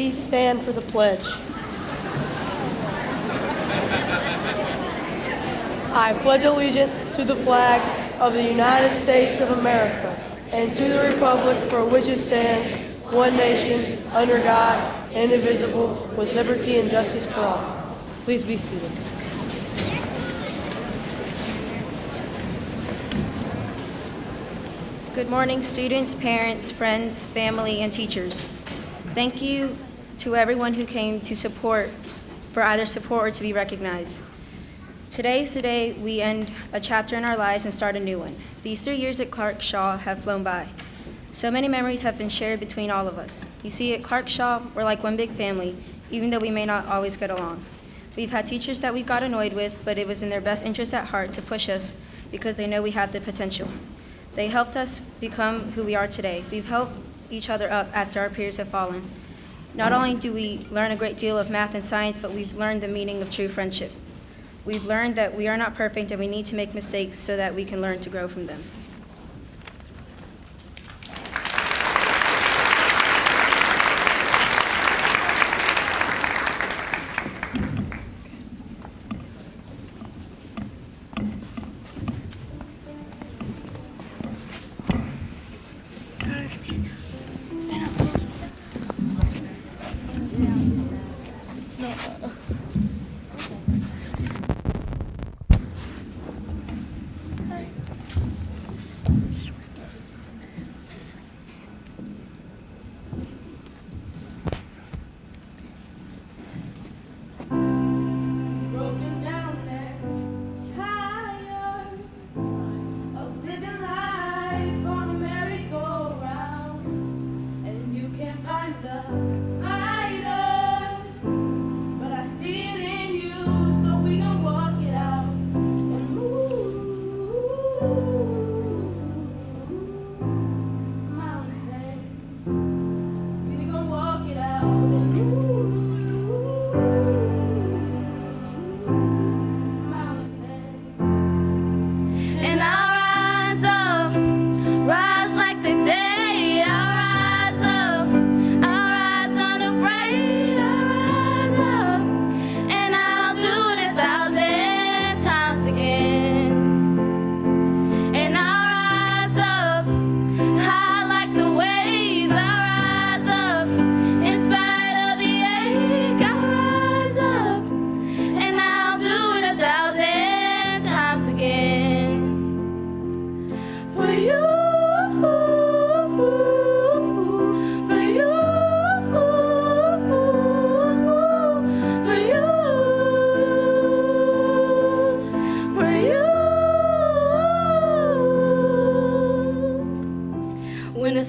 please stand for the pledge? I pledge allegiance to the flag of the United States of America and to the republic for which it stands, one nation, under God, indivisible, with liberty and justice for all. Please be seated. Good morning, students, parents, friends, family, and teachers. Thank you to everyone who came to support, for either support or to be recognized. Today is the day we end a chapter in our lives and start a new one. These 3 years at Clark Shaw have flown by. So many memories have been shared between all of us. You see, at Clark Shaw, we're like one big family, even though we may not always get along. We've had teachers that we got annoyed with, but it was in their best interest at heart to push us because they know we have the potential. They helped us become who we are today. We've helped each other up after our peers have fallen. Not only do we learn a great deal of math and science, but we've learned the meaning of true friendship. We've learned that we are not perfect and we need to make mistakes so that we can learn to grow from them.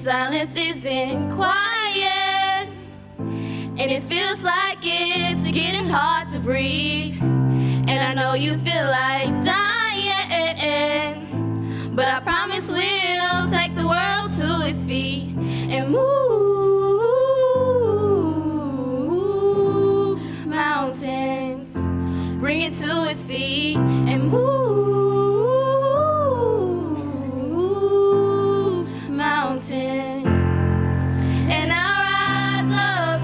Silence isn't quiet, and it feels like it's getting hard to breathe. And I know you feel like dying, but I promise we'll take the world to its feet and move mountains, bring it to its feet and move mountains. And I'll rise up,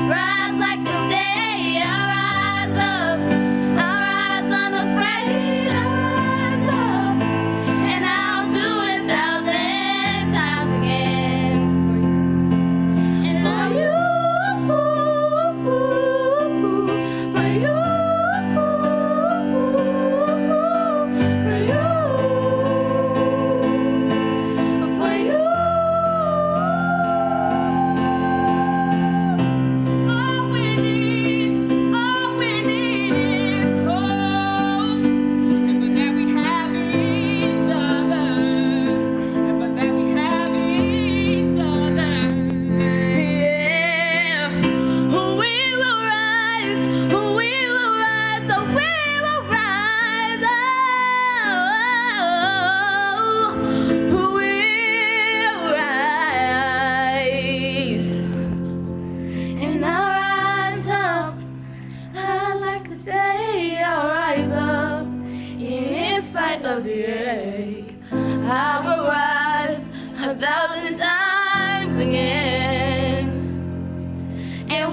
rise like the day. I'll rise up, I'll rise unafraid. I'll rise up, and I'll do it 1,000 times again. And for you, for you, for you. Of the egg, I will rise 1,000 times again. And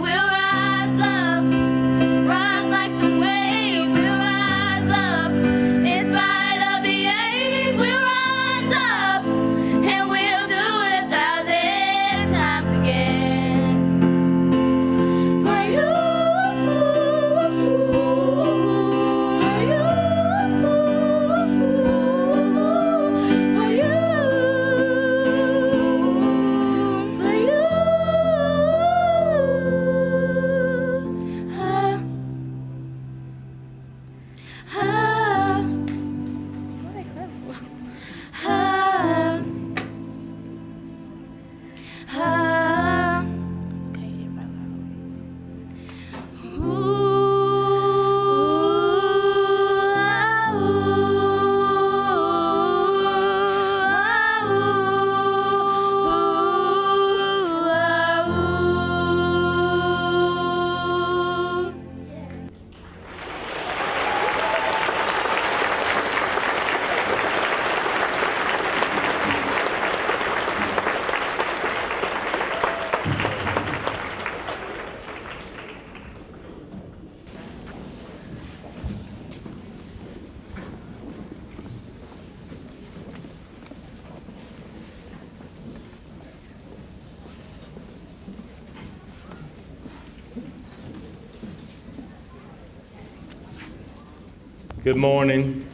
Good morning.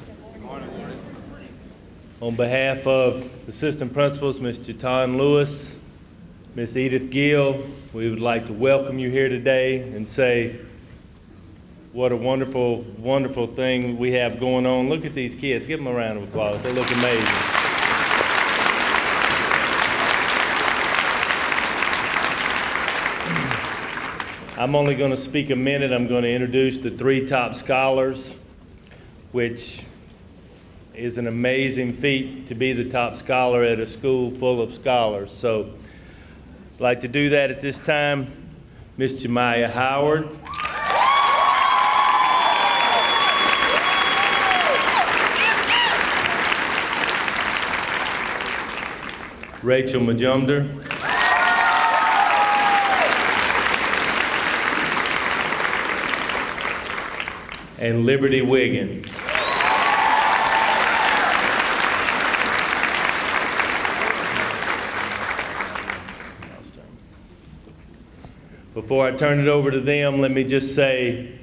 On behalf of Assistant Principals, Ms. Jatan Lewis, Ms. Edith Gill, we would like to welcome you here today and say what a wonderful, wonderful thing we have going on. Look at these kids. Give them a round of applause. They look amazing. I'm only going to speak a minute. I'm going to introduce the 3 top scholars, which is an amazing feat to be the top scholar at a school full of scholars. So I'd like to do that at this time. Miss Jemiah Howard. Rachel Majumder. And Liberty Wiggin. Before I turn it over to them, let me just say,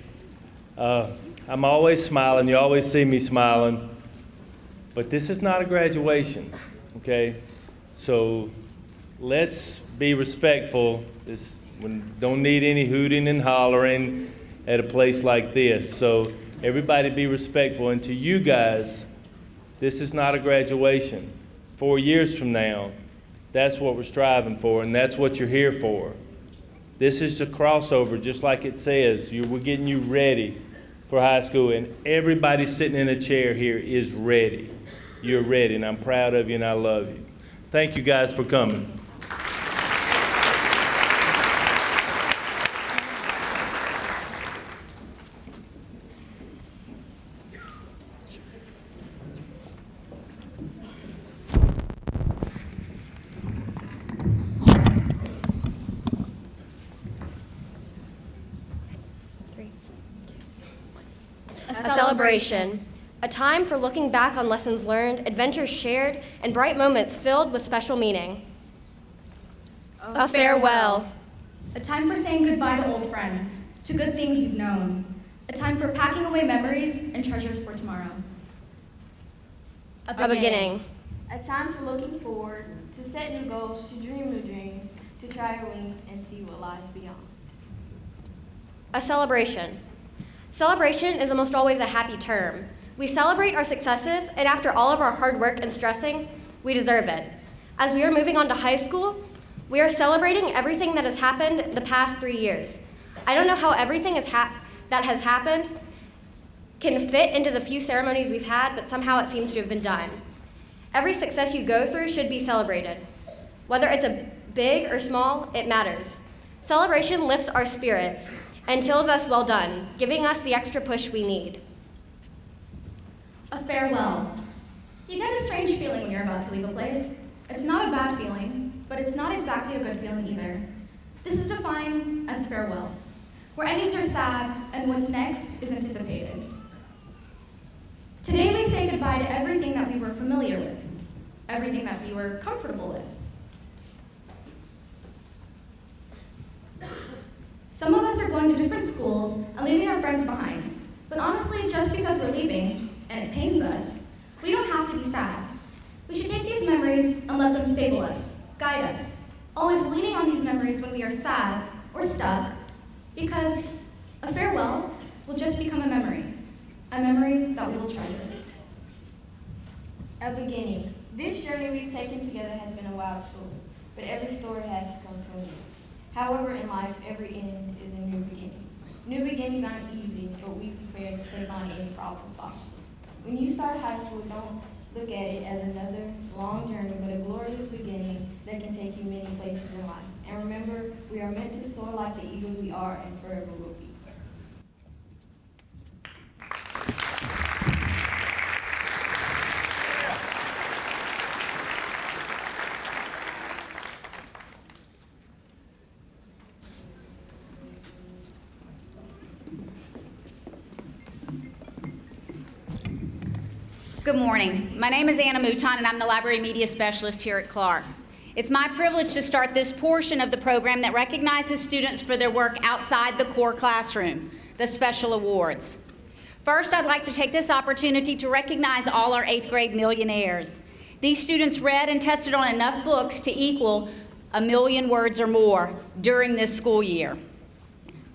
I'm always smiling. You always see me smiling. But this is not a graduation, okay? So let's be respectful. We don't need any hooting and hollering at a place like this. So everybody be respectful. And to you guys, this is not a graduation. 4 years from now, that's what we're striving for, and that's what you're here for. This is the crossover, just like it says. We're getting you ready for high school, and everybody sitting in a chair here is ready. You're ready, and I'm proud of you, and I love you. Thank you guys for coming. A celebration, a time for looking back on lessons learned, adventures shared, and bright moments filled with special meaning. A farewell. A time for saying goodbye to old friends, to good things you've known. A time for packing away memories and treasures for tomorrow. A beginning. A time for looking forward, to set new goals, to dream new dreams, to try your wings and see what lies beyond. A celebration. Celebration is almost always a happy term. We celebrate our successes, and after all of our hard work and stressing, we deserve it. As we are moving on to high school, we are celebrating everything that has happened the past 3 years. I don't know how everything that has happened can fit into the few ceremonies we've had, but somehow it seems to have been done. Every success you go through should be celebrated. Whether it's a big or small, it matters. Celebration lifts our spirits and tells us well done, giving us the extra push we need. A farewell. You get a strange feeling when you're about to leave a place. It's not a bad feeling, but it's not exactly a good feeling either. This is defined as a farewell, where endings are sad and what's next is anticipated. Today we say goodbye to everything that we were familiar with, everything that we were comfortable with. Some of us are going to different schools and leaving our friends behind. But honestly, just because we're leaving, and it pains us, we don't have to be sad. We should take these memories and let them stable us, guide us, always leaning on these memories when we are sad or stuck, because a farewell will just become a memory that we will treasure. A beginning. This journey we've taken together has been a wild story, but every story has to come to an end. However, in life, every end is a new beginning. New beginnings aren't easy, but we prepare to take on any problem possible. When you start high school, don't look at it as another long journey, but a glorious beginning that can take you many places in life. And remember, we are meant to soar like the eagles we are and forever will be. Good morning. My name is Anna Mouton, and I'm the Library Media Specialist here at Clark. It's my privilege to start this portion of the program that recognizes students for their work outside the core classroom, the Special Awards. First, I'd like to take this opportunity to recognize all our 8th grade millionaires. These students read and tested on enough books to equal 1,000,000 words or more during this school year.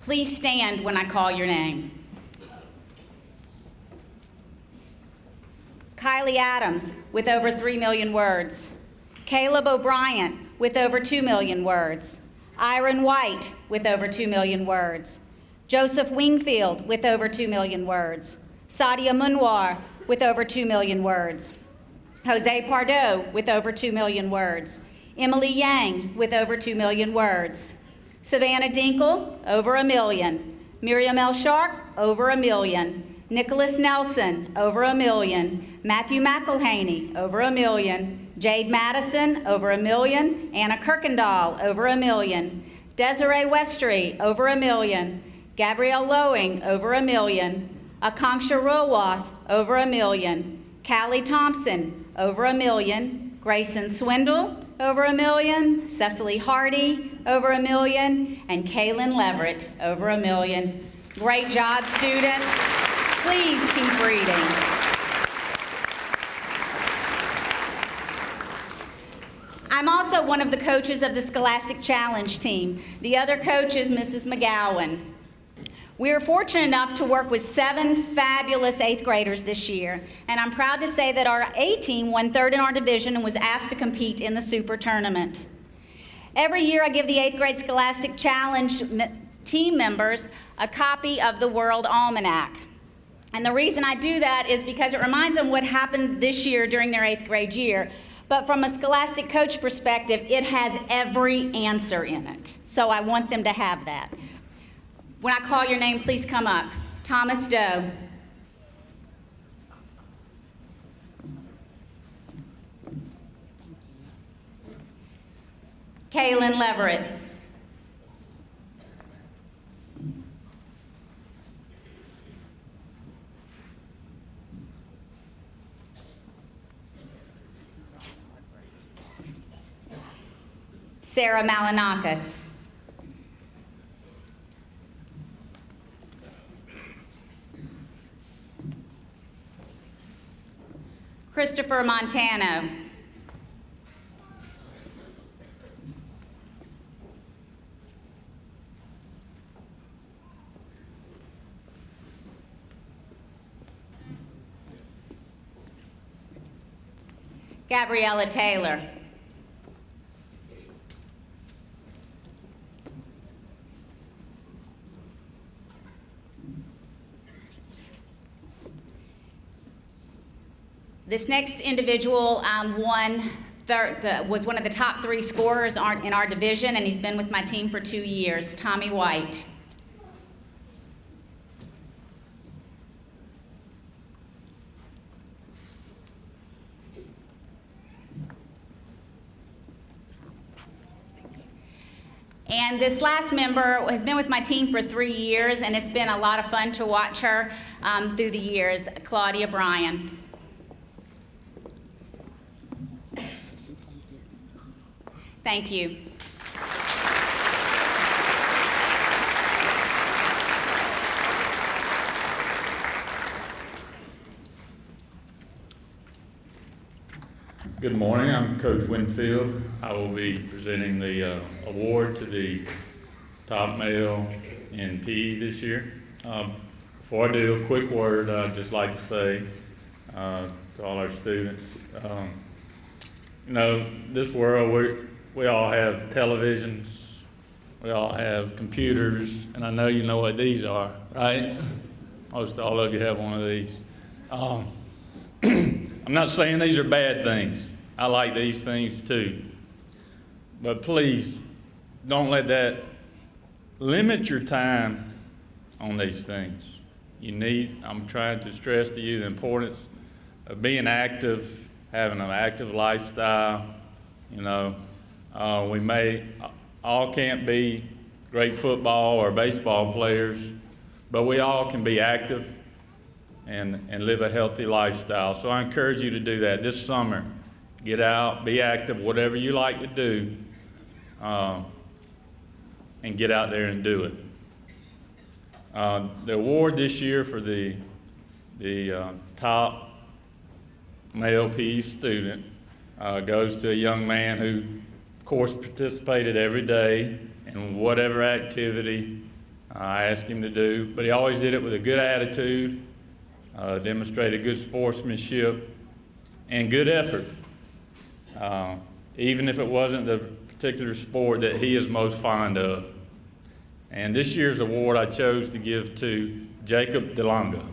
Please stand when I call your name. Kylie Adams, with over 3 million words. Caleb O'Brien, with over 2 million words. Iron White, with over 2 million words. Joseph Wingfield, with over 2 million words. Sadia Munwar, with over 2 million words. Jose Pardo, with over 2 million words. Emily Yang, with over 2 million words. Savannah Dinkle, over 1 million. Miriam L. Sharp, over 1 million. Nicholas Nelson, over 1 million. Matthew McElhaney, over 1 million. Jade Madison, over 1 million. Anna Kirkendall, over 1 million. Desiree Westry, over 1 million. Gabrielle Lowing, over 1 million. Akanksha Rowath, over 1 million. Callie Thompson, over 1 million. Grayson Swindle, over 1 million. Cecily Hardy, over 1 million. And Kaylin Leverett, over 1 million. Great job, students. Please keep reading. I'm also one of the coaches of the Scholastic Challenge team. The other coach is Mrs. McGowan. We are fortunate enough to work with 7 fabulous 8th graders this year, and I'm proud to say that our A team won 3rd in our division and was asked to compete in the Super Tournament. Every year I give the 8th grade Scholastic Challenge team members a copy of the World Almanac. And the reason I do that is because it reminds them what happened this year during their 8th grade year. But from a Scholastic coach perspective, it has every answer in it. So I want them to have that. When I call your name, please come up. Thomas Doe. Kaylin Leverett. Sarah Malinakis. Christopher Montano. Gabriella Taylor. This next individual was one of the top 3 scorers in our division, and he's been with my team for 2 years, Tommy White. And this last member has been with my team for 3 years, and it's been a lot of fun to watch her through the years, Claudia Bryan. Thank you. Good morning, I'm Coach Winfield. I will be presenting the award to the top male in PE this year. Before I do, a quick word I'd just like to say to all our students. You know, this world, we all have televisions, we all have computers, and I know you know what these are, right? Most all of you have one of these. I'm not saying these are bad things. I like these things too. But please, don't let that limit your time on these things. I'm trying to stress to you the importance of being active, having an active lifestyle. You know, we all can't be great football or baseball players, but we all can be active and live a healthy lifestyle. So I encourage you to do that this summer. Get out, be active, whatever you like to do, and get out there and do it. The award this year for the the top male PE student goes to a young man who, of course, participated every day in whatever activity I asked him to do, but he always did it with a good attitude, demonstrated good sportsmanship, and good effort, even if it wasn't the particular sport that he is most fond of. And this year's award I chose to give to Jacob DeLonga.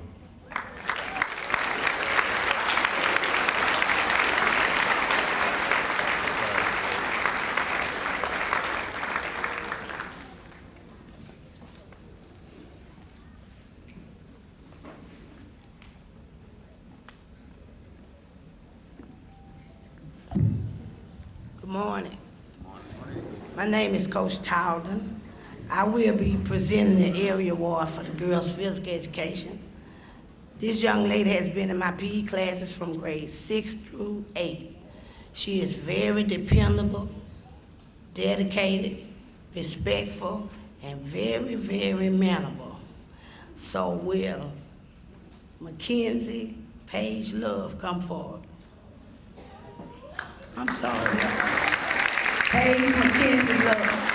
Good morning. My name is Coach Towden. I will be presenting the area award for the girls' physical education. This young lady has been in my PE classes from grades 6 through 8. She is very dependable, dedicated, respectful, and very, very manable. So will Mackenzie Page Love come forward? I'm sorry. Paige Mackenzie Love.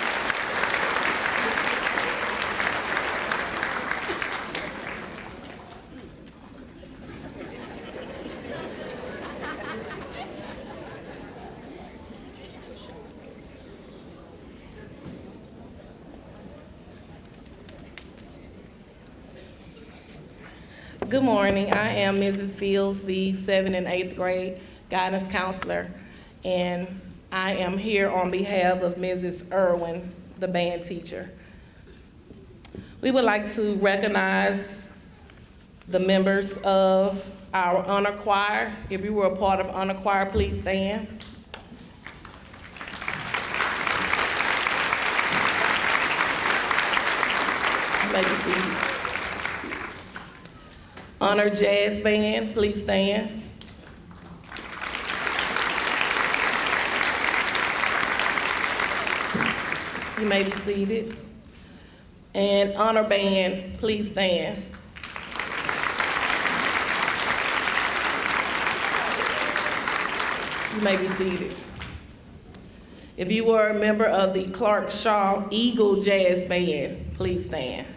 Good morning. I am Mrs. Fields, the 7th and 8th grade guidance counselor, and I am here on behalf of Mrs. Irwin, the band teacher. We would like to recognize the members of our honor choir. If you were a part of honor choir, please stand. You may be seated. Honor Jazz Band, please stand. You may be seated. And Honor Band, please stand. You may be seated. If you were a member of the Clark Shaw Eagle Jazz Band, please stand.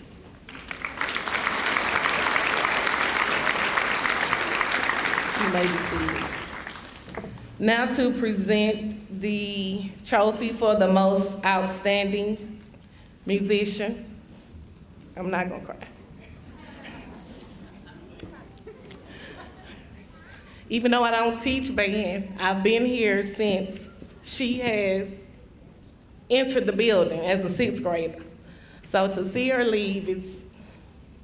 You may be seated. Now to present the trophy for the most outstanding musician. I'm not gonna cry. Even though I don't teach band, I've been here since she has entered the building as a 6th grader. So to see her leave is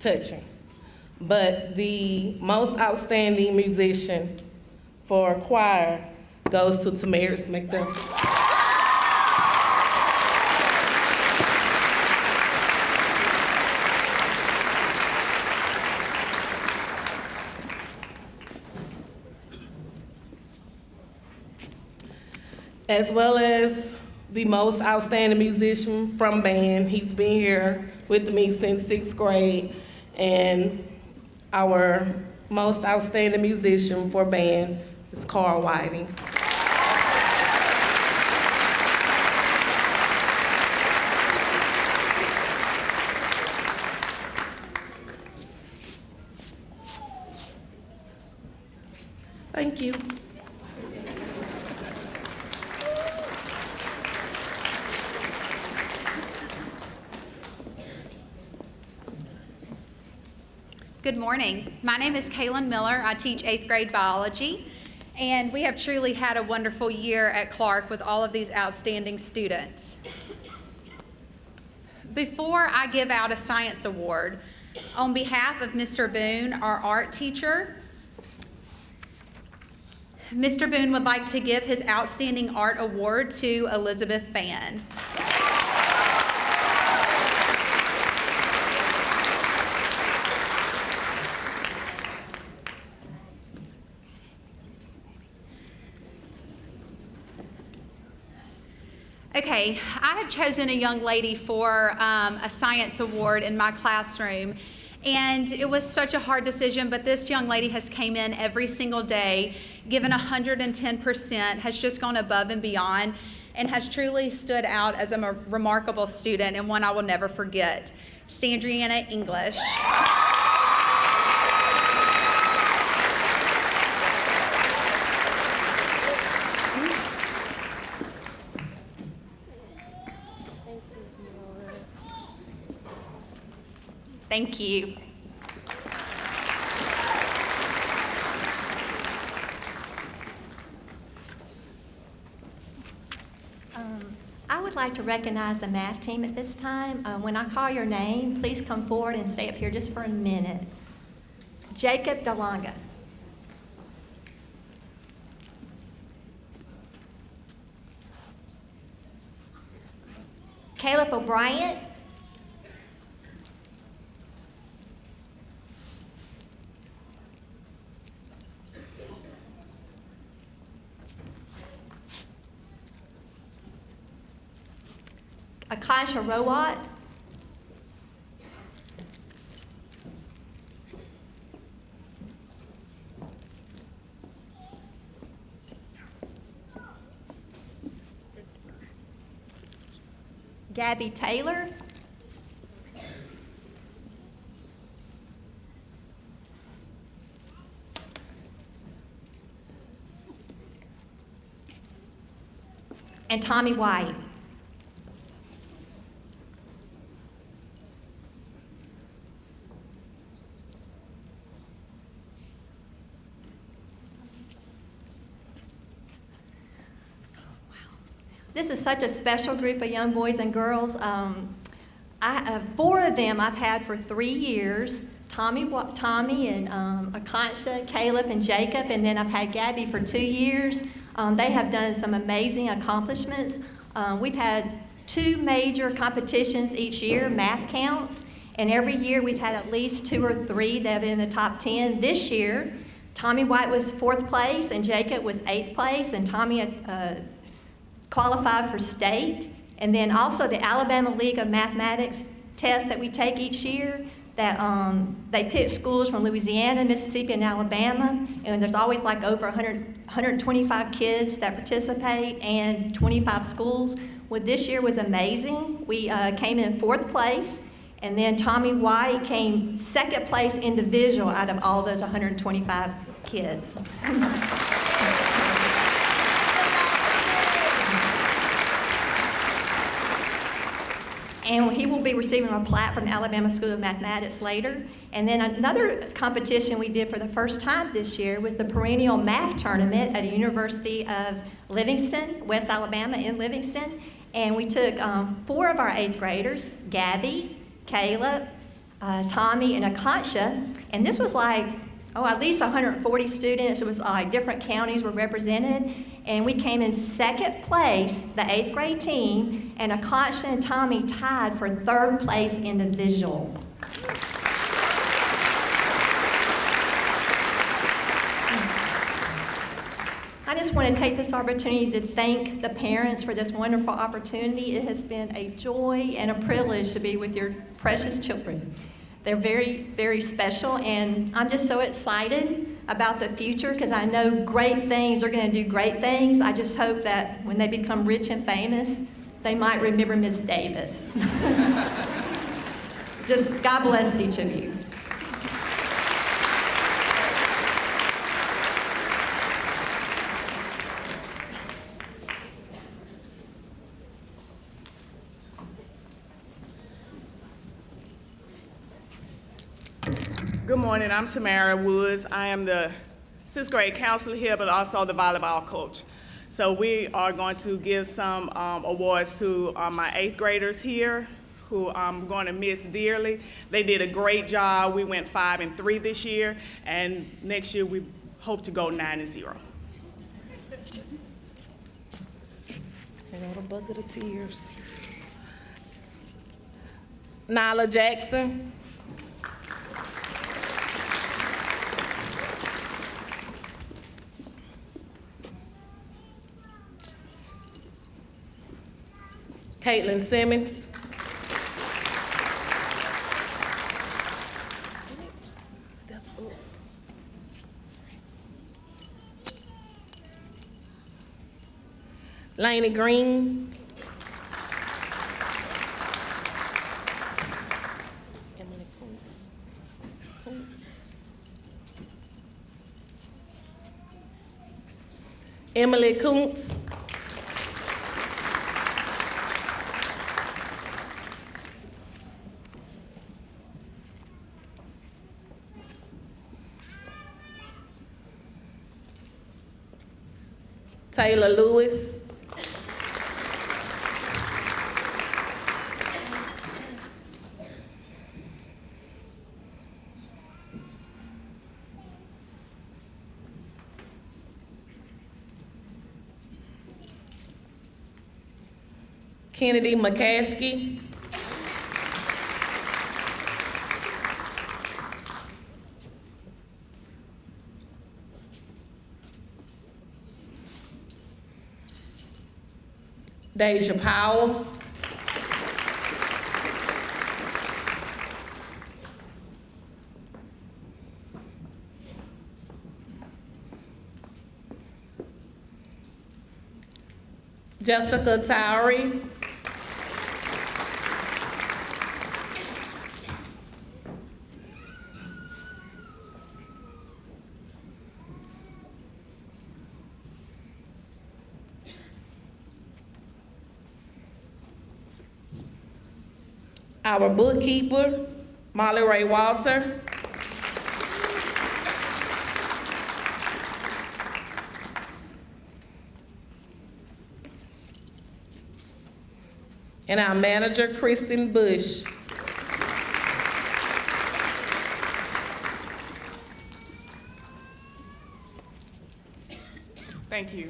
touching. But the most outstanding musician for choir goes to Tamaris McDuffie. As well as the most outstanding musician from band. He's been here with me since 6th grade, and our most outstanding musician for band is Carl Whiting. Thank you. Good morning. My name is Kaylin Miller. I teach 8th grade biology, and we have truly had a wonderful year at Clark with all of these outstanding students. Before I give out a science award, on behalf of Mr. Boone, our art teacher, Mr. Boone would like to give his outstanding art award to Elizabeth Fan. Okay, I have chosen a young lady for a science award in my classroom, And it was such a hard decision, but this young lady has came in every single day, given 110%, has just gone above and beyond, and has truly stood out as a remarkable student and one I will never forget. Sandriana English. Thank you. I would like to recognize the math team at this time. When I call your name, please come forward and stay up here just for a minute. Jacob DeLonga. Caleb O'Brien. Akasha Rowat. Gabby Taylor. And Tommy White. This is such a special group of young boys and girls. 4 of them I've had for 3 years. Tommy and Akansha, Caleb, and Jacob, and then I've had Gabby for 2 years. They have done some amazing accomplishments. We've had 2 major competitions each year, math counts, and every year we've had at least 2 or 3 that have been in the top 10. This year, Tommy White was 4th place, and Jacob was 8th place, and Tommy qualified for state. And then also the Alabama League of Mathematics test that we take each year, that they pick schools from Louisiana, Mississippi, and Alabama, and there's always like over 125 kids that participate and 25 schools. Well, this year was amazing. We came in 4th place, and then Tommy White came 2nd place individual out of all those 125 kids. And he will be receiving a plaque from the Alabama School of Mathematics later. And then another competition we did for the first time this year was the perennial math tournament at the University of Livingston, West Alabama in Livingston. And we took 4 of our 8th graders, Gabby, Caleb, Tommy, and Akansha. And this was like, at least 140 students. It was different counties were represented. And we came in 2nd place, the 8th grade team, and Akansha and Tommy tied for 3rd place individual. I just want to take this opportunity to thank the parents for this wonderful opportunity. It has been a joy and a privilege to be with your precious children. They're very, very special, and I'm just so excited about the future because I know great things are going to do great things. I just hope that when they become rich and famous, they might remember Miss Davis. Just God bless each of you. Good morning, I'm Tamara Woods. I am the 6th grade counselor here, but also the volleyball coach. So we are going to give some awards to my 8th graders here, who I'm going to miss dearly. They did a great job. We went 5-3 this year, and next year we hope to go 9-0. I got a bucket of tears. Nyla Jackson. Caitlin Simmons. Laney Green. Emily Kuntz. Taylor Lewis. Kennedy McCaskey. Deja Powell. Jessica Tyree. Our bookkeeper, Molly Ray Walter. And our manager, Kristen Bush. Thank you.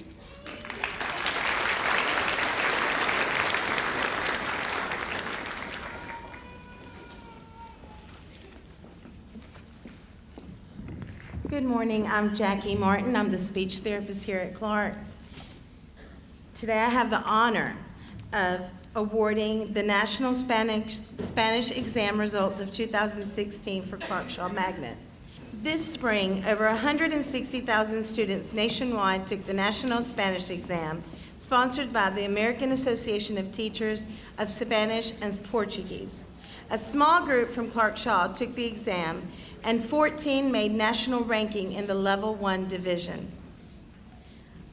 Good morning, I'm Jackie Martin. I'm the speech therapist here at Clark. Today I have the honor of awarding the National Spanish Exam results of 2016 for Clark Shaw Magnet. This spring, over 160,000 students nationwide took the National Spanish Exam, sponsored by the American Association of Teachers of Spanish and Portuguese. A small group from Clark Shaw took the exam, and 14 made national ranking in the Level 1 division.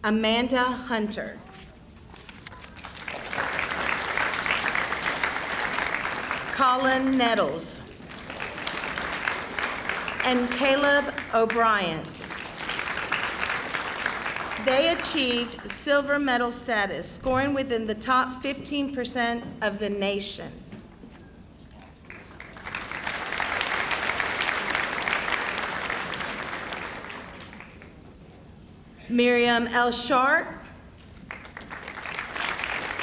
Amanda Hunter. Colin Nettles. And Caleb O'Brien. They achieved silver medal status, scoring within the top 15% of the nation. Miriam L. Sharp,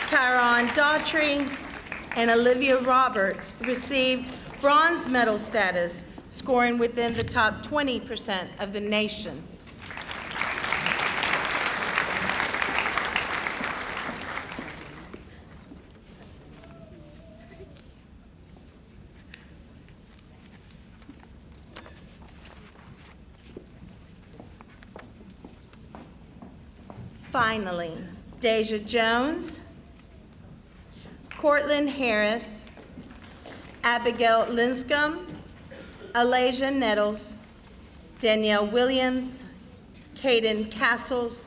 Kyron Daughtry, and Olivia Roberts received bronze medal status, scoring within the top 20% of the nation. Finally, Deja Jones, Cortland Harris, Abigail Linscomb, Alasia Nettles, Danielle Williams, Caden Castles,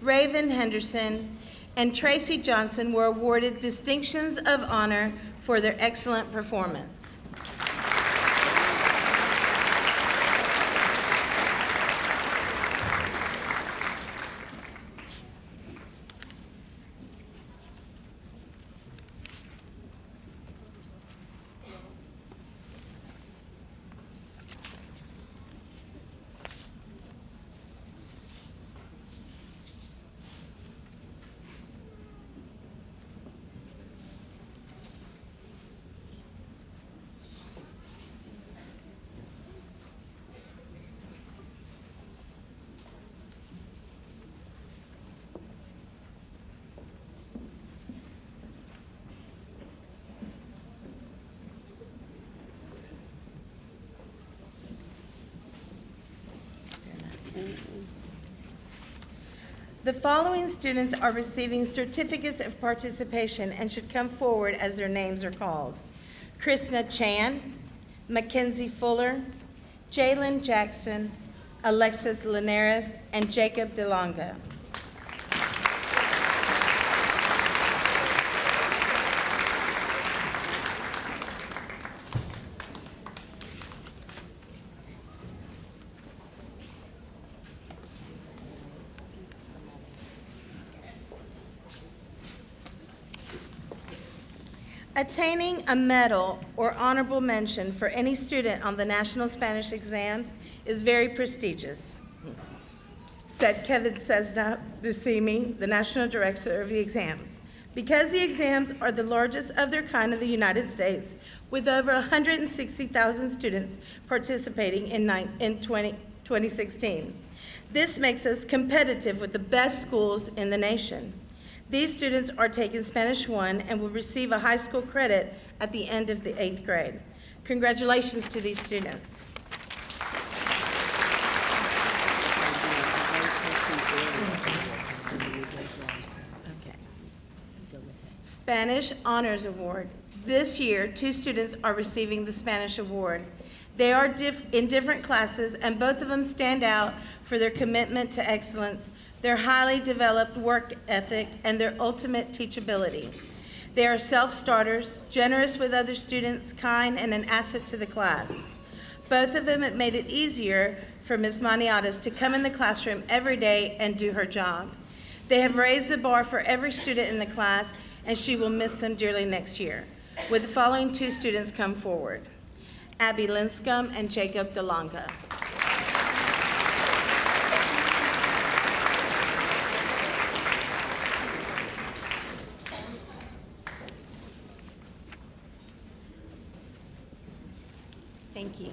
Raven Henderson, and Tracy Johnson were awarded distinctions of honor for their excellent performance. The following students are receiving certificates of participation and should come forward as their names are called. Krishna Chan, Mackenzie Fuller, Jalen Jackson, Alexis Linares, and Jacob DeLonga. Attaining a medal or honorable mention for any student on the National Spanish exams is very prestigious, said Kevin Cesna Busimi, the National Director of the exams. Because the exams are the largest of their kind in the United States, with over 160,000 students participating in 2016. This makes us competitive with the best schools in the nation. These students are taking Spanish 1 and will receive a high school credit at the end of the 8th grade. Congratulations to these students. Okay. Spanish Honors Award. This year, 2 students are receiving the Spanish Award. They are in different classes, and both of them stand out for their commitment to excellence, their highly developed work ethic, and their ultimate teachability. They are self-starters, generous with other students, kind, and an asset to the class. Both of them have made it easier for Ms. Maniatas to come in the classroom every day and do her job. They have raised the bar for every student in the class, and she will miss them dearly next year. Would the following 2 students come forward? Abby Linscomb and Jacob DeLonga. Thank you.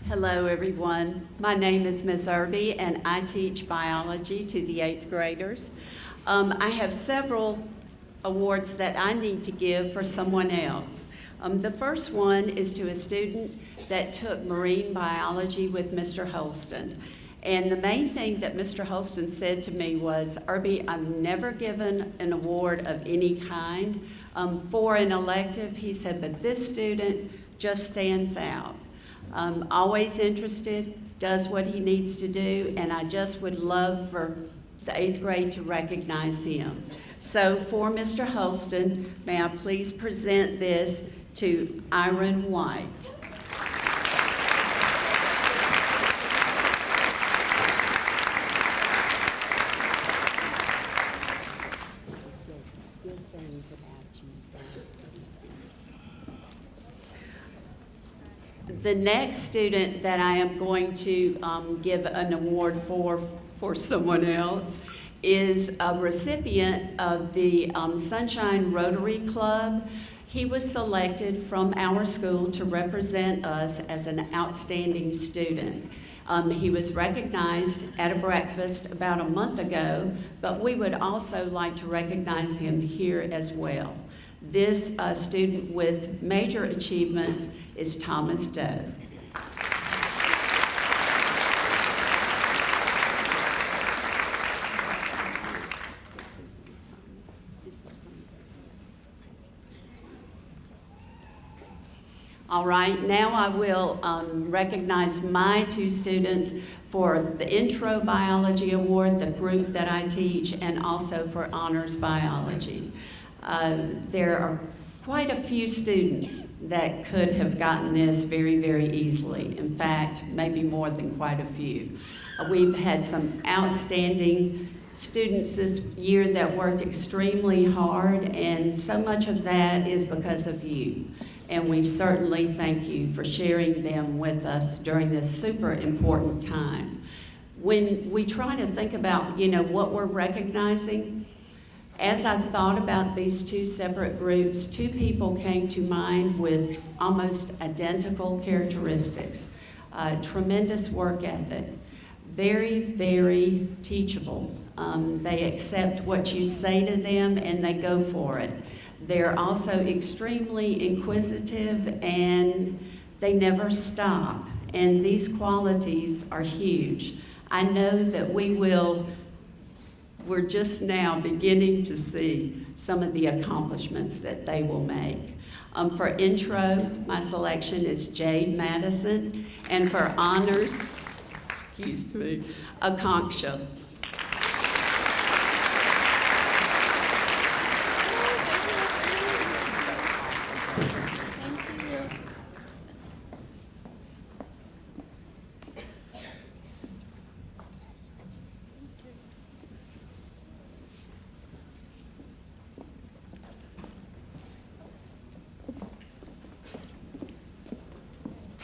Hello, everyone. My name is Ms. Irby, and I teach biology to the 8th graders. I have several awards that I need to give for someone else. The first one is to a student that took marine biology with Mr. Holston. And the main thing that Mr. Holston said to me was, Irby, I've never given an award of any kind for an elective. He said, but this student just stands out. Always interested, does what he needs to do, and I just would love for the 8th grade to recognize him. So for Mr. Holston, may I please present this to Iron White. The next student that I am going to give an award for someone else is a recipient of the Sunshine Rotary Club. He was selected from our school to represent us as an outstanding student. He was recognized at a breakfast about a month ago, but we would also like to recognize him here as well. This student with major achievements is Thomas Doe. All right, now I will recognize my 2 students for the Intro Biology Award, the group that I teach, and also for Honors Biology. There are quite a few students that could have gotten this very, very easily. In fact, maybe more than quite a few. We've had some outstanding students this year that worked extremely hard, and so much of that is because of you. And we certainly thank you for sharing them with us during this super important time. When we try to think about, what we're recognizing, as I thought about these 2 separate groups, 2 people came to mind with almost identical characteristics. Tremendous work ethic, very, very teachable. They accept what you say to them and they go for it. They're also extremely inquisitive and They never stop, and these qualities are huge. I know that we're just now beginning to see some of the accomplishments that they will make. For intro, my selection is Jade Madison, and for honors, Akanksha.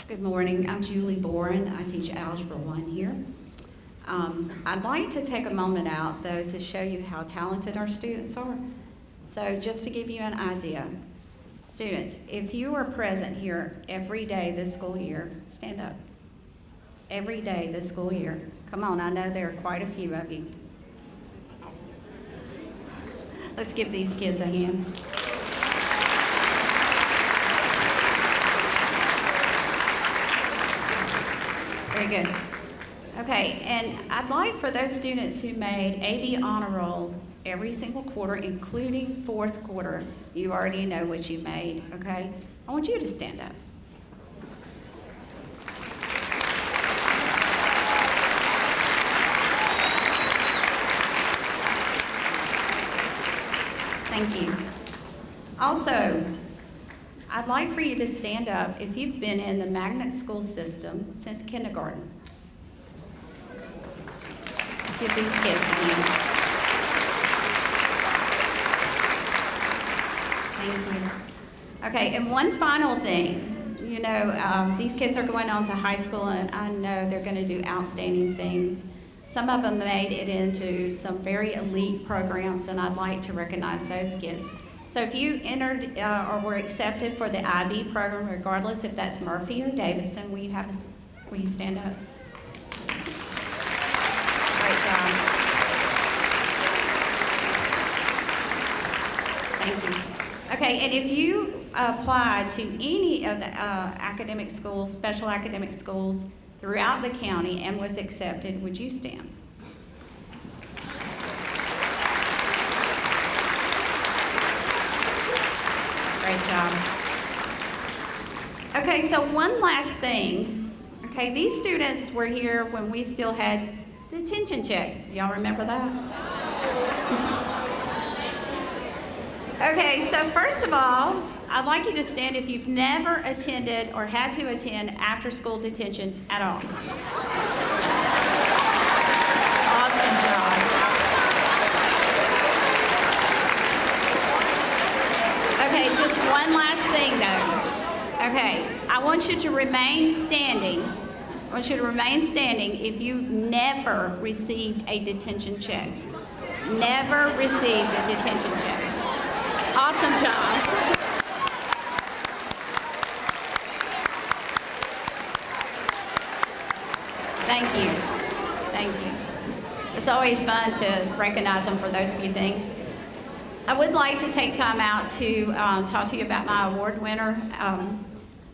Good morning, I'm Julie Boren. I teach Algebra 1 here. I'd like to take a moment out, though, to show you how talented our students are. So just to give you an idea, students, if you are present here every day this school year, stand up. Every day this school year. Come on, I know there are quite a few of you. Let's give these kids a hand. Very good. Okay, and I'd like for those students who made AB Honor Roll every single quarter, including fourth quarter, you already know what you made, okay? I want you to stand up. Thank you. Also, I'd like for you to stand up if you've been in the magnet school system since kindergarten. Give these kids a hand. Thank you. Okay, and one final thing. You know, these kids are going on to high school, and I know they're going to do outstanding things. Some of them made it into some very elite programs, and I'd like to recognize those kids. So if you entered or were accepted for the IB program, regardless if that's Murphy or Davidson, will you stand up? Great job. Thank you. Okay, and if you apply to any of the academic schools, special academic schools throughout the county and was accepted, would you stand? Great job. Okay, so one last thing. Okay, these students were here when we still had detention checks. Y'all remember that? Okay, so first of all, I'd like you to stand if you've never attended or had to attend after-school detention at all. Awesome job. Okay, just one last thing though. Okay, I want you to remain standing. I want you to remain standing if you never received a detention check. Never received a detention check. Awesome job. Thank you. Thank you. It's always fun to recognize them for those few things. I would like to take time out to talk to you about my award winner.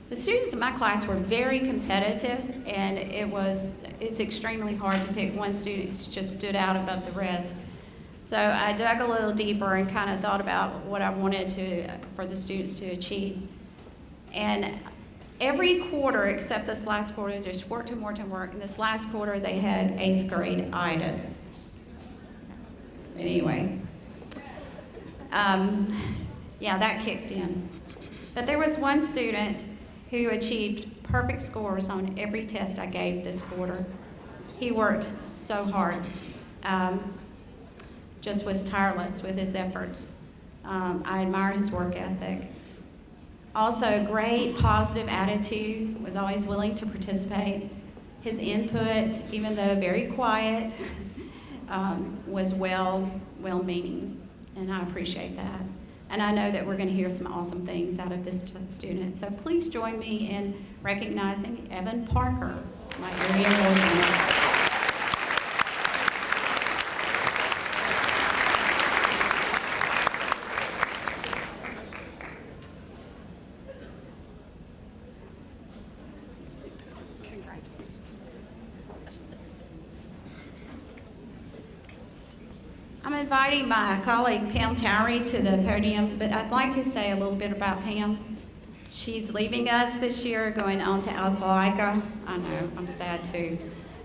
The students in my class were very competitive, and it's extremely hard to pick one student who just stood out above the rest. So I dug a little deeper and kind of thought about what I wanted for the students to achieve. And every quarter, except this last quarter, there's work to work to work. And this last quarter, they had 8th grade IDAS. Anyway, yeah, that kicked in. But there was one student who achieved perfect scores on every test I gave this quarter. He worked so hard. Just was tireless with his efforts. I admire his work ethic. Also, great positive attitude, was always willing to participate. His input, even though very quiet, was well-meaning, and I appreciate that. And I know that we're going to hear some awesome things out of this student. So please join me in recognizing Evan Parker, my area award winner. I'm inviting my colleague Pam Towery to the podium, but I'd like to say a little bit about Pam. She's leaving us this year, going on to Algebra. I know, I'm sad too.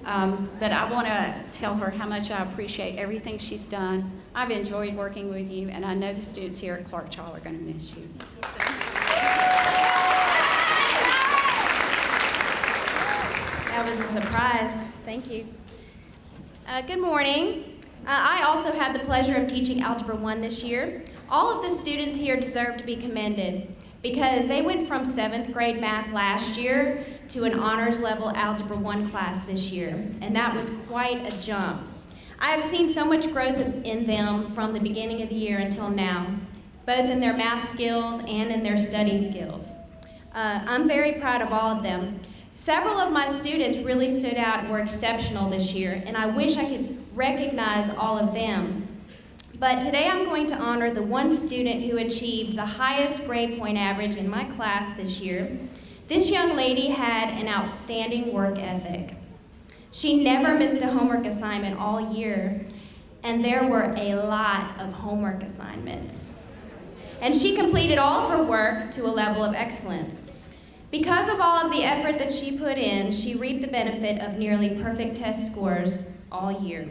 But I want to tell her how much I appreciate everything she's done. I've enjoyed working with you, and I know the students here at Clark Child are going to miss you. That was a surprise. Thank you. Good morning. I also had the pleasure of teaching Algebra 1 this year. All of the students here deserve to be commended because they went from 7th grade math last year to an honors level Algebra 1 class this year, and that was quite a jump. I have seen so much growth in them from the beginning of the year until now, both in their math skills and in their study skills. I'm very proud of all of them. Several of my students really stood out and were exceptional this year, and I wish I could recognize all of them. But today I'm going to honor the one student who achieved the highest grade point average in my class this year. This young lady had an outstanding work ethic. She never missed a homework assignment all year, and there were a lot of homework assignments. And she completed all of her work to a level of excellence. Because of all of the effort that she put in, she reaped the benefit of nearly perfect test scores all year.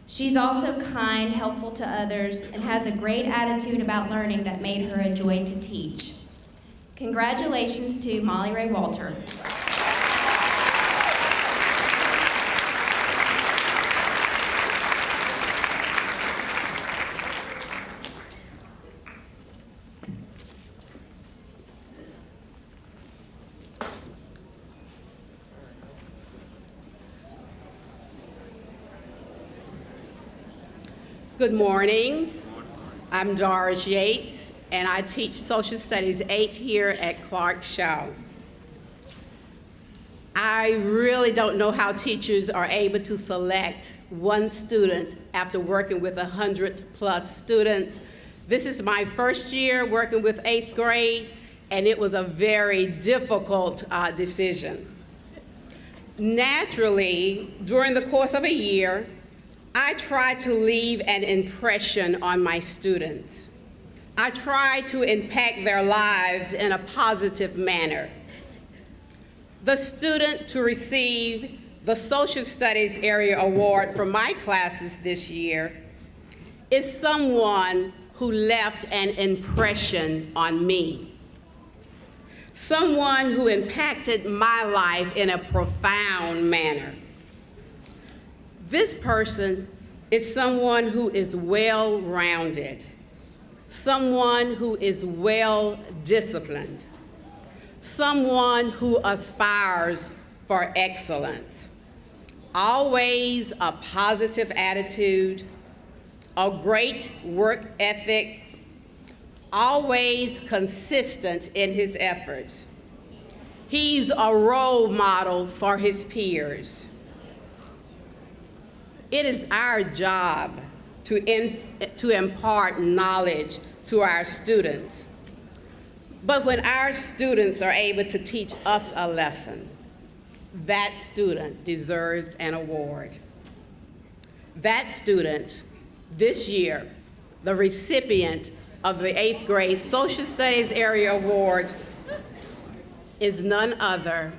She's also kind, helpful to others, and has a great attitude about learning that made her a joy to teach. Congratulations to Molly Ray Walter. Good morning. I'm Doris Yates, and I teach Social Studies 8 here at Clark Shaw. I really don't know how teachers are able to select one student after working with 100+ students. This is my first year working with 8th grade, and it was a very difficult decision. Naturally, during the course of a year, I try to leave an impression on my students. I try to impact their lives in a positive manner. The student to receive the Social Studies Area Award for my classes this year is someone who left an impression on me. Someone who impacted my life in a profound manner. This person is someone who is well-rounded, someone who is well-disciplined, someone who aspires for excellence. Always a positive attitude, a great work ethic, always consistent in his efforts. He's a role model for his peers. It is our job to impart knowledge to our students. But when our students are able to teach us a lesson, that student deserves an award. That student, this year, the recipient of the 8th grade Social Studies Area Award is none other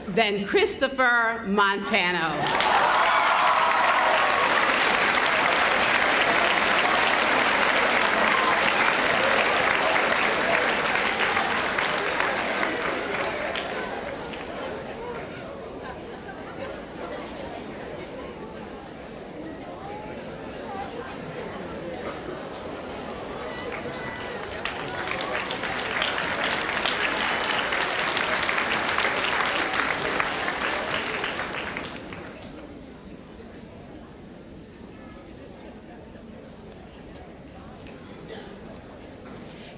than Christopher Montano.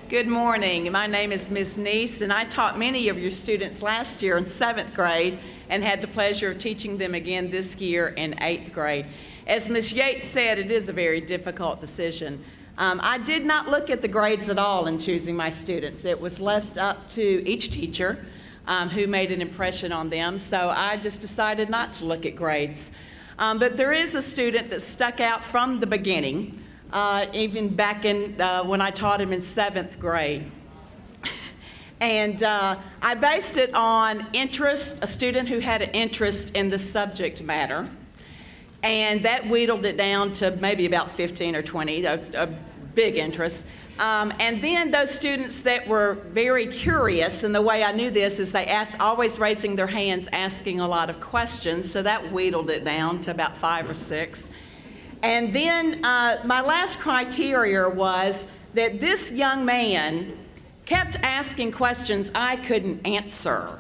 Good morning. My name is Ms. Neese, and I taught many of your students last year in 7th grade and had the pleasure of teaching them again this year in 8th grade. As Ms. Yates said, it is a very difficult decision. I did not look at the grades at all in choosing my students. It was left up to each teacher. who made an impression on them. So I just decided not to look at grades. But there is a student that stuck out from the beginning, even back in when I taught him in 7th grade. And I based it on interest, a student who had an interest in the subject matter. And that wheedled it down to maybe about 15 or 20, a big interest. And then those students that were very curious, and the way I knew this is they always raising their hands, asking a lot of questions, so that wheedled it down to about 5 or 6. And then my last criteria was that this young man kept asking questions I couldn't answer.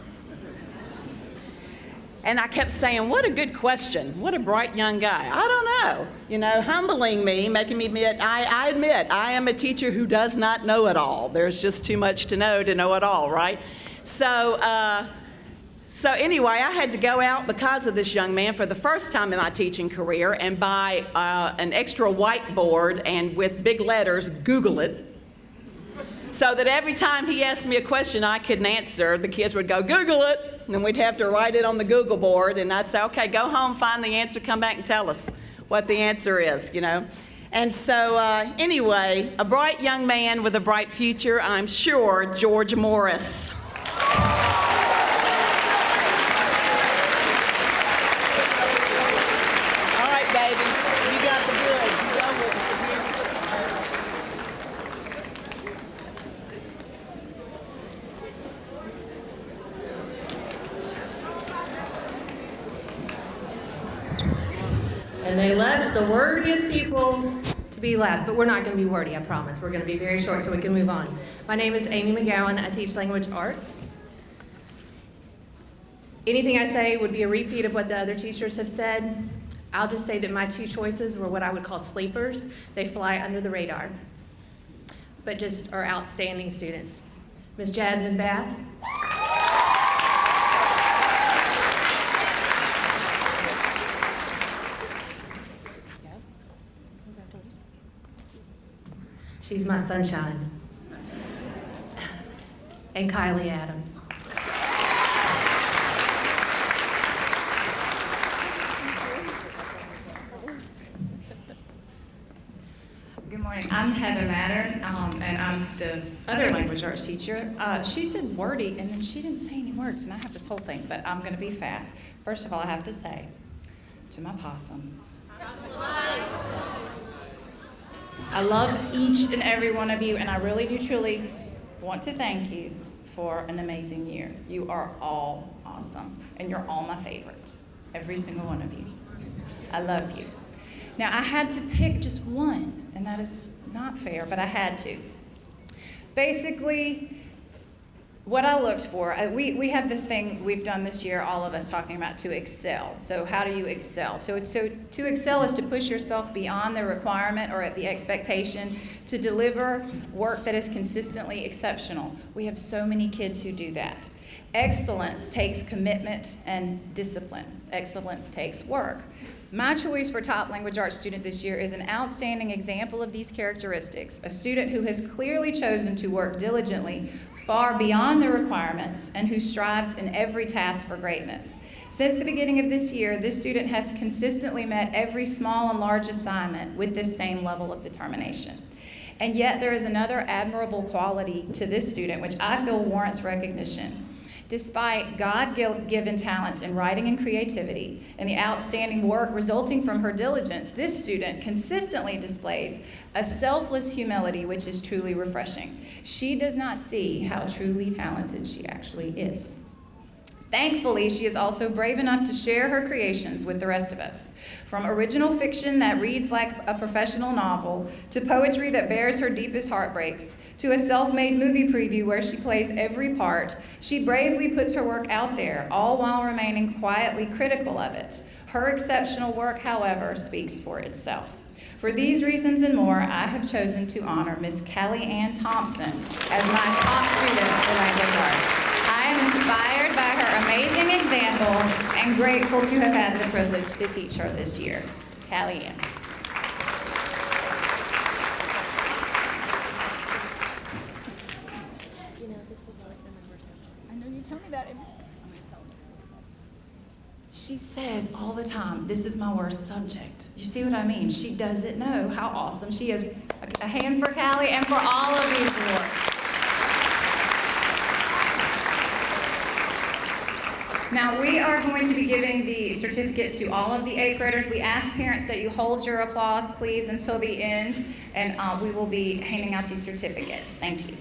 And I kept saying, what a good question. What a bright young guy. I don't know. Humbling me, making me admit, I admit, I am a teacher who does not know it all. There's just too much to know it all, right? So anyway, I had to go out because of this young man for the first time in my teaching career and buy an extra whiteboard and with big letters, Google it. So that every time he asked me a question I couldn't answer, the kids would go, Google it, and we'd have to write it on the Google board, and I'd say, okay, go home, find the answer, come back and tell us what the answer is, And so anyway, a bright young man with a bright future, I'm sure, George Morris. All right, baby, you got the goods. You go with it. And they left the wordiest people to be last, but we're not going to be wordy, I promise. We're going to be very short so we can move on. My name is Amy McGowan. I teach language arts. Anything I say would be a repeat of what the other teachers have said. I'll just say that my 2 choices were what I would call sleepers. They fly under the radar, but just are outstanding students. Miss Jasmine Bass. She's my sunshine. And Kylie Adams. Good morning. I'm Heather Matter, and I'm the other language arts teacher. She said wordy, and then she didn't say any words, and I have this whole thing, but I'm going to be fast. First of all, I have to say to my possums, I love each and every one of you, and I really do truly want to thank you for an amazing year. You are all awesome, and you're all my favorite, every single one of you. I love you. Now, I had to pick just one, and that is not fair, but I had to. Basically, what I looked for, we have this thing we've done this year, all of us talking about to excel. So how do you excel? So to excel is to push yourself beyond the requirement or the expectation to deliver work that is consistently exceptional. We have so many kids who do that. Excellence takes commitment and discipline. Excellence takes work. My choice for top language arts student this year is an outstanding example of these characteristics, a student who has clearly chosen to work diligently far beyond the requirements and who strives in every task for greatness. Since the beginning of this year, this student has consistently met every small and large assignment with this same level of determination. And yet there is another admirable quality to this student which I feel warrants recognition. Despite God-given talents in writing and creativity and the outstanding work resulting from her diligence, this student consistently displays a selfless humility which is truly refreshing. She does not see how truly talented she actually is. Thankfully, she is also brave enough to share her creations with the rest of us. From original fiction that reads like a professional novel, to poetry that bears her deepest heartbreaks, to a self-made movie preview where she plays every part, she bravely puts her work out there, all while remaining quietly critical of it. Her exceptional work, however, speaks for itself. For these reasons and more, I have chosen to honor Miss Kelly Ann Thompson as my top student for language arts. I am inspired by her amazing example and grateful to have had the privilege to teach her this year. Callie Ann. Tell me about it. She says all the time, this is my worst subject. You see what I mean? She doesn't know how awesome she is. A hand for Callie and for all of these awards. Now, we are going to be giving the certificates to all of the 8th graders. We ask parents that you hold your applause, please, until the end, and we will be handing out these certificates. Thank you.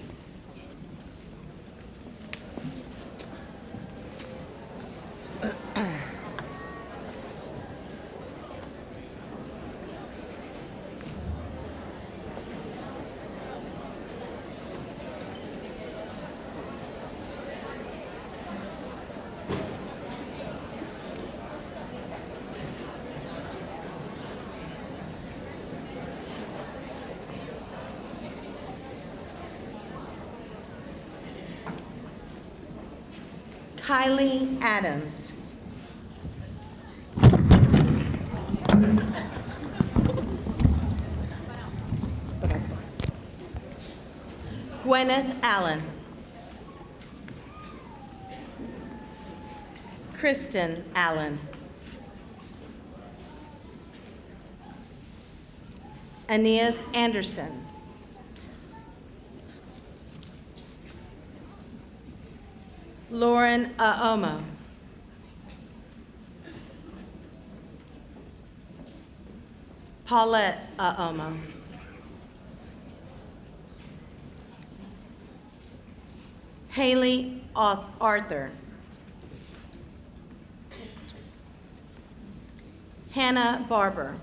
Kylie Adams. Gwyneth Allen. Kristen Allen. Aeneas Anderson. Lauren Aomo. Paulette Aomo. Haley Arthur. Hannah Barber.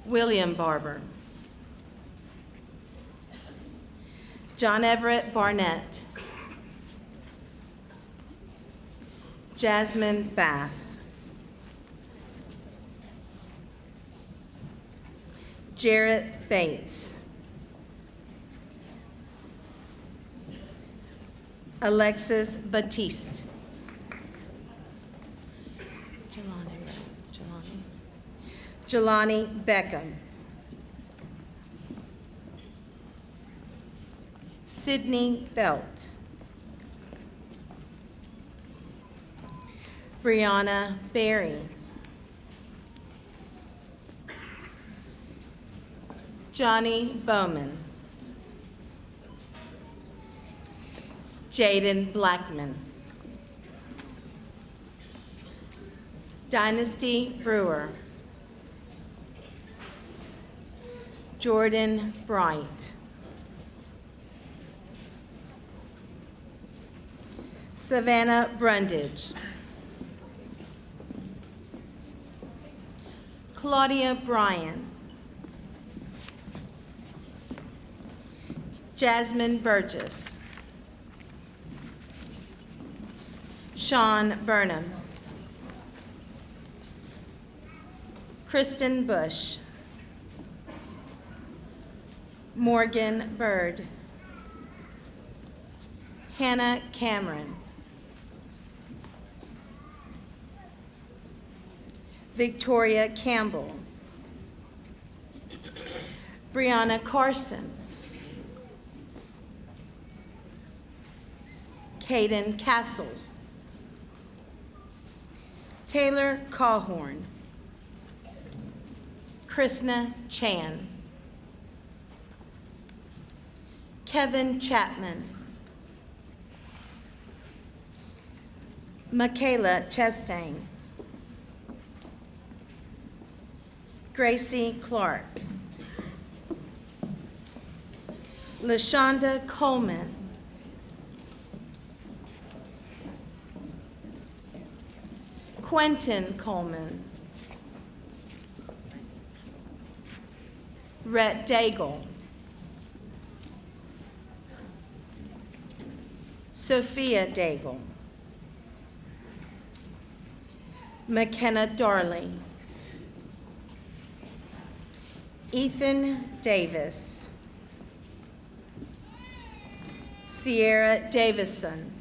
William Barber. John Everett Barnett. Jasmine Bass. Jarrett Bates. Alexis Batiste. Jelani Beckham. Sydney Belt. Brianna Berry. Johnny Bowman. Jaden Blackman. Dynasty Brewer. Jordan Bright. Savannah Brundage. Claudia Bryan. Jasmine Burgess. Sean Burnham. Kristen Bush. Morgan Bird. Hannah Cameron. Victoria Campbell. Brianna Carson. Caden Castles. Taylor Cawhorn. Krishna Chan. Kevin Chapman. Michaela Chastain. Gracie Clark. LaShonda Coleman. Quentin Coleman. Rhett Daigle. Sophia Daigle. McKenna Darley. Ethan Davis. Sierra Davison.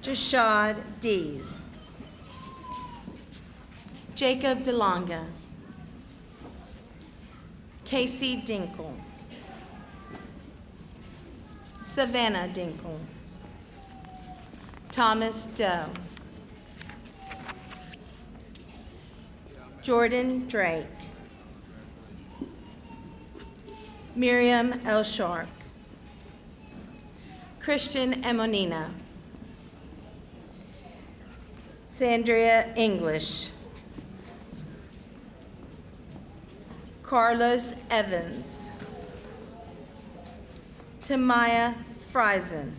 Jashad Dees. Jacob DeLonga. Casey Dinkle. Savannah Dinkle. Thomas Doe. Jordan Drake. Miriam L. Sharp. Christian Emonina. Sandria English. Carlos Evans. Tamaya Friesen.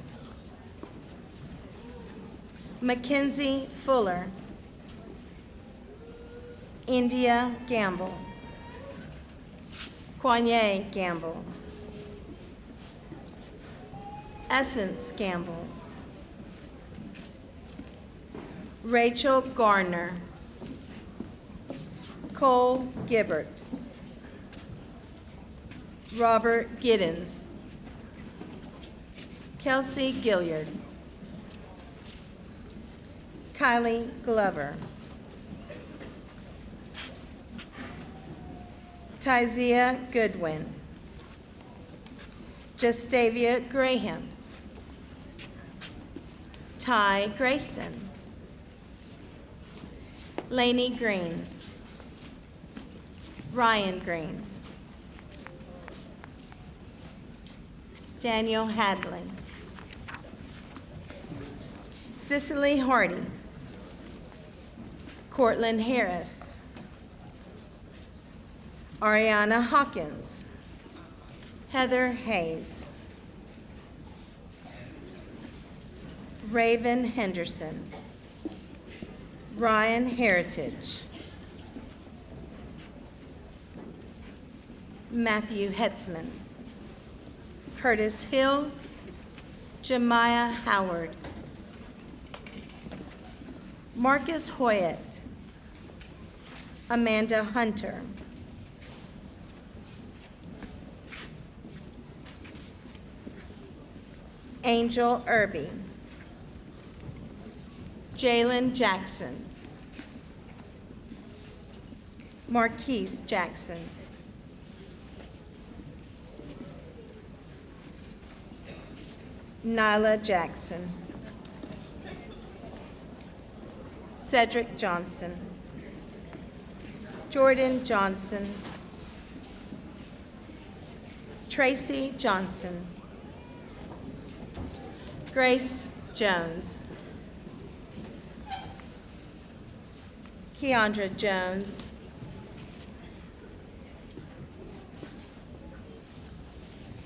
Mackenzie Fuller. India Gamble. Kwanye Gamble. Essence Gamble. Rachel Garner. Cole Gibbert. Robert Giddens. Kelsey Gilliard. Kylie Glover. Tyzia Goodwin. Justavia Graham. Ty Grayson. Lainey Green. Ryan Green. Daniel Hadley. Cicely Hardy. Cortland Harris. Ariana Hawkins. Heather Hayes. Raven Henderson. Ryan Heritage. Matthew Hetzman. Curtis Hill. Jemiah Howard. Marcus Hoyett. Amanda Hunter. Angel Irby. Jalen Jackson. Marquise Jackson. Nyla Jackson. Cedric Johnson. Jordan Johnson. Tracy Johnson. Grace Jones. Keandra Jones.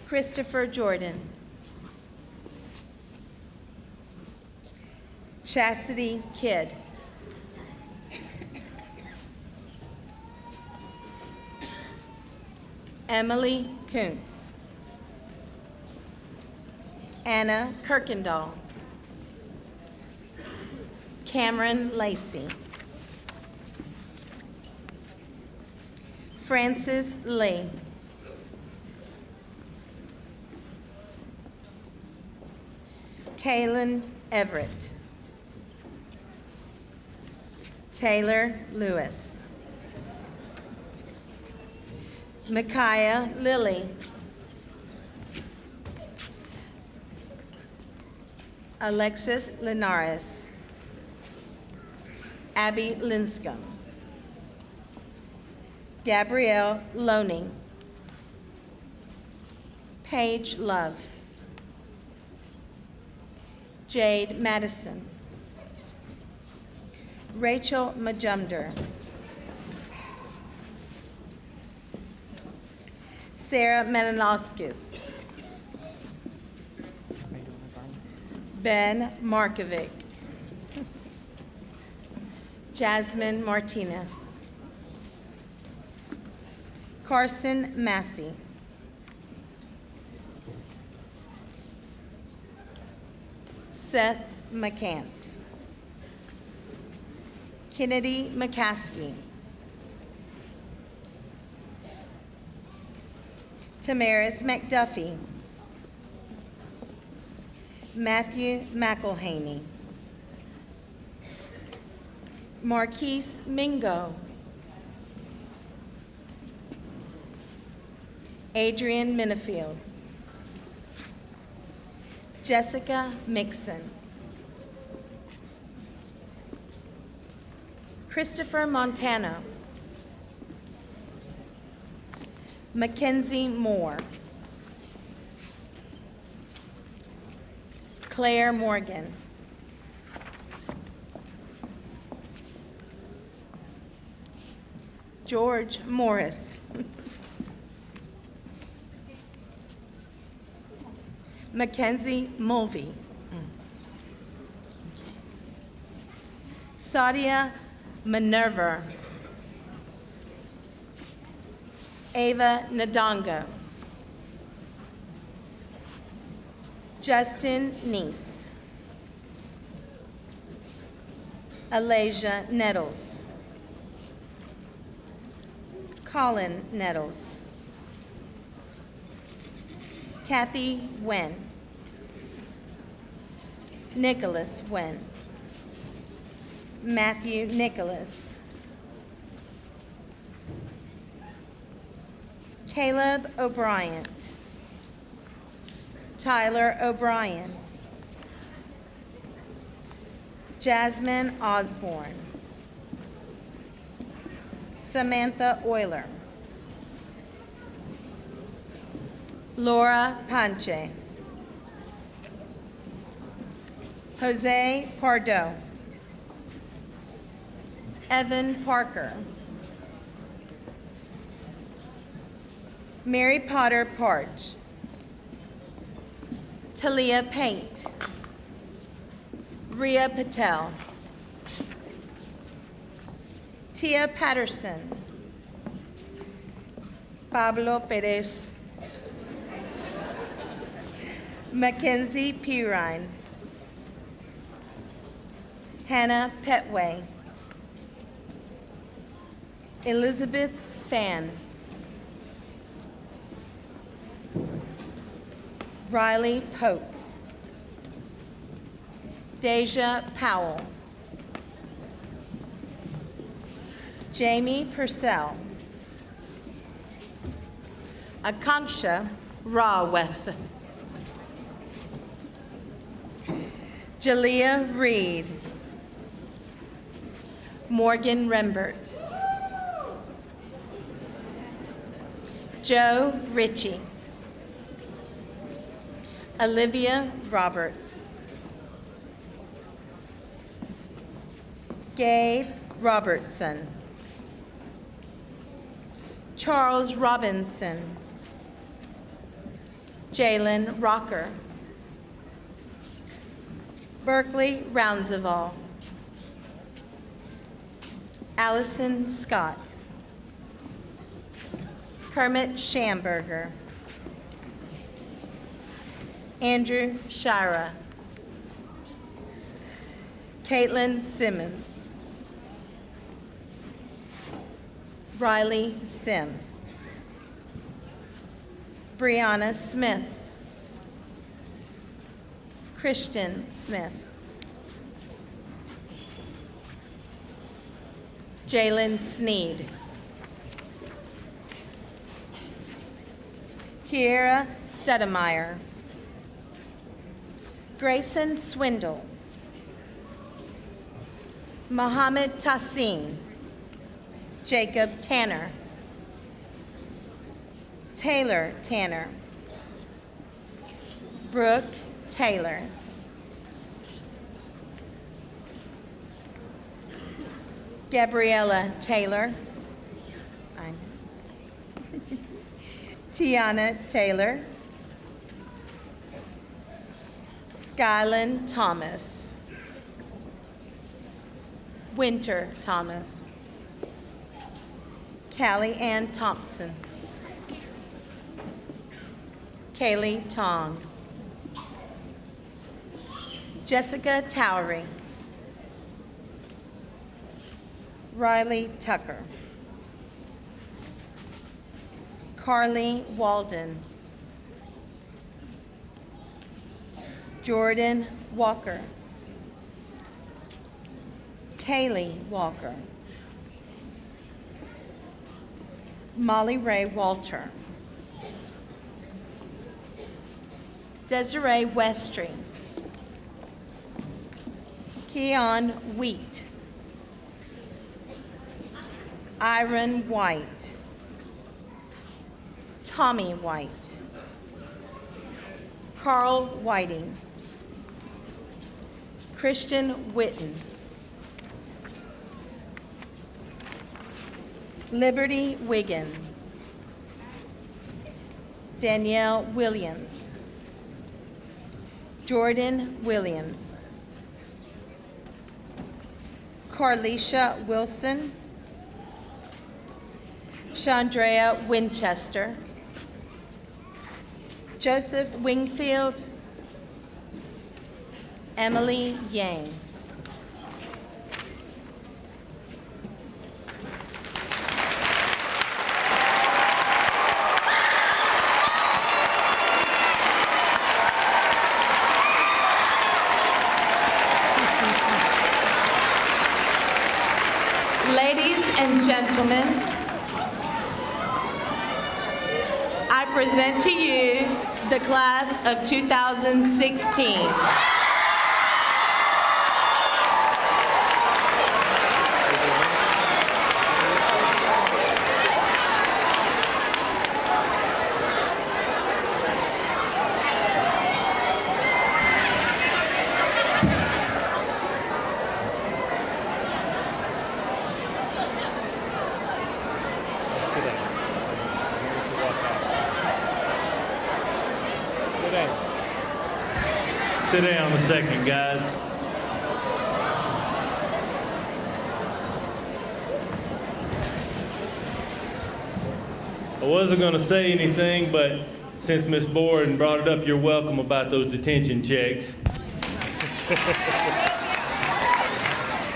Christopher Jordan. Chastity Kidd. Emily Kuntz. Anna Kirkendall. Cameron Lacey. Francis Lee. Kaylin Everett. Taylor Lewis. Micaiah Lilly. Alexis Linares. Abby Linscomb. Gabrielle Loney. Paige Love. Jade Madison. Rachel Majumder. Sarah Menalowskis. Ben Markovic. Jasmine Martinez. Carson Massey. Seth McCants. Kennedy McCaskey. Tamaris McDuffie. Matthew McElhaney. Marquise Mingo. Adrian Minifield, Jessica Mixon, Christopher Montano, Mackenzie Moore, Claire Morgan, George Morris, Mackenzie Mulvey, Sadia Minerva, Ava Nadongo, Justin Neese, Alasia Nettles, Colin Nettles, Kathy Wen, Nicholas Wen, Matthew Nicholas, Caleb O'Brien, Tyler O'Brien, Jasmine Osborne, Samantha Euler, Laura Panche, Jose Pardo, Evan Parker, Mary Potter Parch, Talia Paint, Ria Patel, Tia Patterson, Pablo Perez, Mackenzie Purine, Hannah Petway, Elizabeth Fan, Riley Pope, Deja Powell, Jamie Purcell, Akanksha Raweth, Jalea Reed, Morgan Rembert, Joe Ritchie, Olivia Roberts, Gabe Robertson, Charles Robinson, Jalen Rocker, Berkeley Roundsevall, Allison Scott, Kermit Schamberger, Andrew Shira, Caitlin Simmons, Riley Sims, Brianna Smith, Christian Smith, Jalen Sneed, Kiera Stedemeyer, Grayson Swindle, Mohammed Tassin, Jacob Tanner, Taylor Tanner, Brooke Taylor, Gabriella Taylor, Tiana Taylor, Skyland Thomas, Winter Thomas, Callie Ann Thompson, Kaylee Tong, Jessica Towery, Riley Tucker, Carly Walden, Jordan Walker, Kaylee Walker, Molly Ray Walter, Desiree Westry, Keon Wheat, Iron White, Tommy White, Carl Whiting, Christian Witten, Liberty Wiggin, Danielle Williams, Jordan Williams, Carlisha Wilson, Chandrea Winchester, Joseph Wingfield, Emily Yang. Ladies and gentlemen, I present to you the class of 2016. Sit down a second, guys. I wasn't going to say anything, but since Miss Borden brought it up, you're welcome about those detention checks.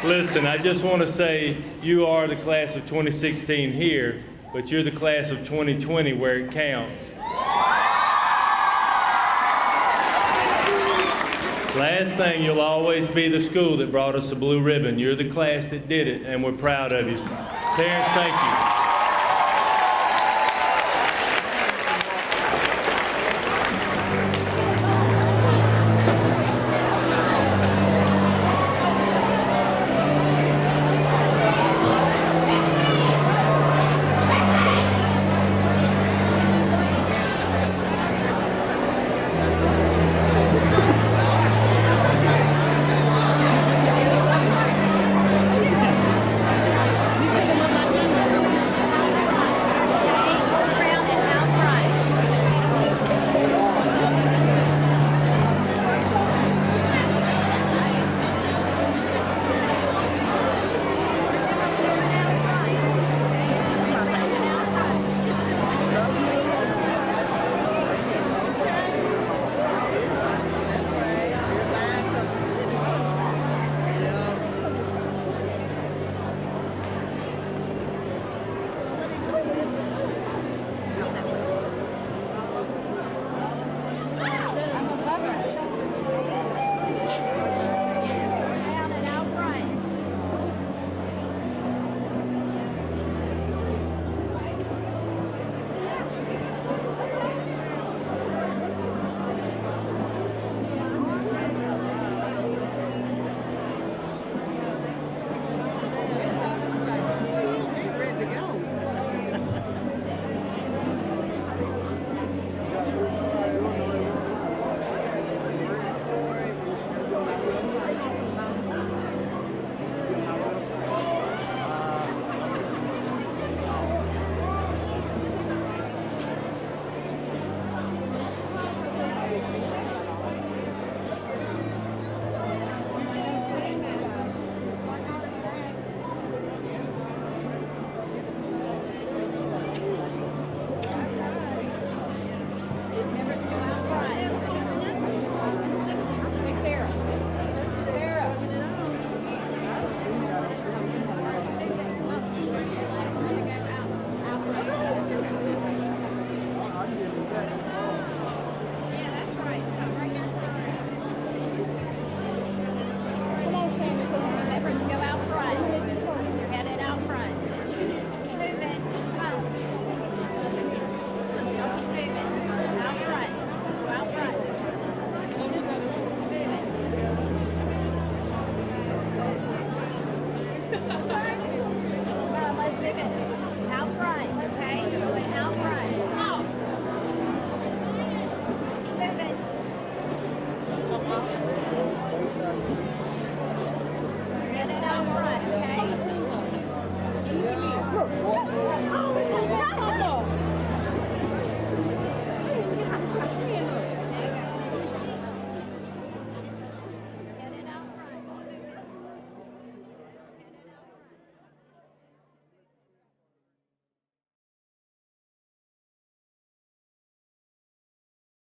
Listen, I just want to say you are the class of 2016 here, but you're the class of 2020 where it counts. Last thing, you'll always be the school that brought us a blue ribbon. You're the class that did it, and we're proud of you. Terrence, thank you.